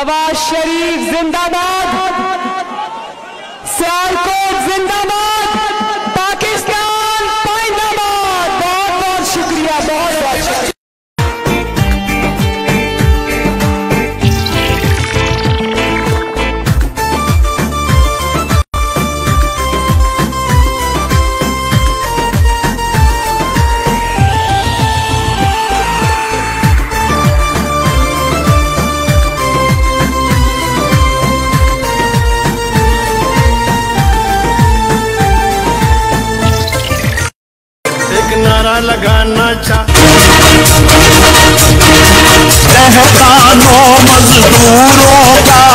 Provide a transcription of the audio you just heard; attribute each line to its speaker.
Speaker 1: नवाज शरीफ जिंदाबाद, सियालकोट जिंदाबाद, पाकिस्तान जिंदाबाद। बहुत बहुत शुक्रिया, बहुत बहुत शुक्रिया।
Speaker 2: नारा लगाना
Speaker 3: तहखानों मजदूरों का